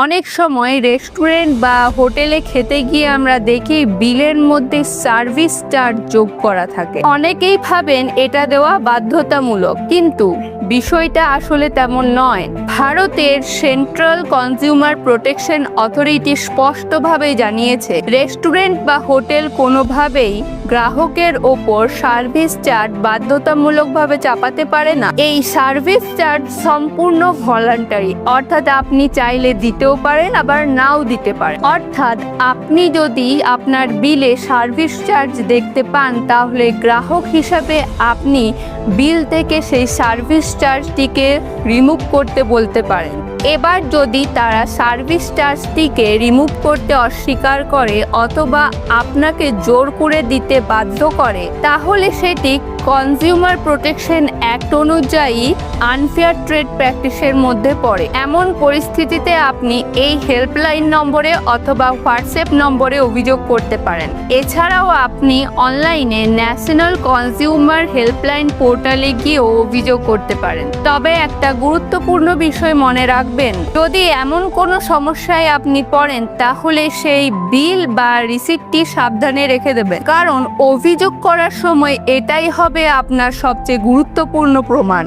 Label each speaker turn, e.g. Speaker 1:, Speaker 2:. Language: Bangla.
Speaker 1: অনেক সময় রেস্টুরেন্ট বা হোটেলে খেতে গিয়ে আমরা দেখি বিলের মধ্যে সার্ভিস চার্জ যোগ করা থাকে। অনেকেই ভাবেন এটা দেওয়া বাধ্যতামূলক, কিন্তু বিষয়টা আসলে তেমন নয়। ভারতের সেন্ট্রাল কনজিউমার প্রোটেকশন অথরিটি স্পষ্টভাবে জানিয়েছে, রেস্টুরেন্ট বা হোটেল কোনোভাবেই গ্রাহকের ওপর সার্ভিস চার্জ বাধ্যতামূলকভাবে চাপাতে পারে না। এই সার্ভিস চার্জ সম্পূর্ণ ভলান্টারি, অর্থাৎ আপনি চাইলে দিতেও পারেন আবার নাও দিতে পারেন। অর্থাৎ আপনি যদি আপনার বিলে সার্ভিস চার্জ দেখতে পান, তাহলে গ্রাহক হিসাবে আপনি বিল থেকে সেই সার্ভিস চার্জটিকে রিমুভ করতে বলতে পারেন। এবার যদি তারা সার্ভিস চার্জটিকে রিমুভ করতে অস্বীকার করে অথবা আপনাকে জোর করে দিতে বাধ্য করে, তাহলে সেটি কনজিউমার প্রোটেকশন অ্যাক্ট অনুযায়ী আনফেয়ার ট্রেড প্র্যাকটিসের মধ্যে পড়ে। এমন পরিস্থিতিতে আপনি এই হেল্পলাইন নম্বরে অথবা হোয়াটসঅ্যাপ নম্বরে অভিযোগ করতে পারেন। এছাড়াও আপনি অনলাইনে ন্যাশনাল কনজিউমার হেল্পলাইন পোর্টালে গিয়েও অভিযোগ করতে পারেন। তবে একটা গুরুত্বপূর্ণ বিষয় মনে রাখবেন, যদি এমন কোনো সমস্যায় আপনি পড়েন, তাহলে সেই বিল বা রিসিপ্টটি সাবধানে রেখে দেবেন, কারণ অভিযোগ করার সময় এটাই হবে আপনার সবচেয়ে গুরুত্বপূর্ণ প্রমাণ।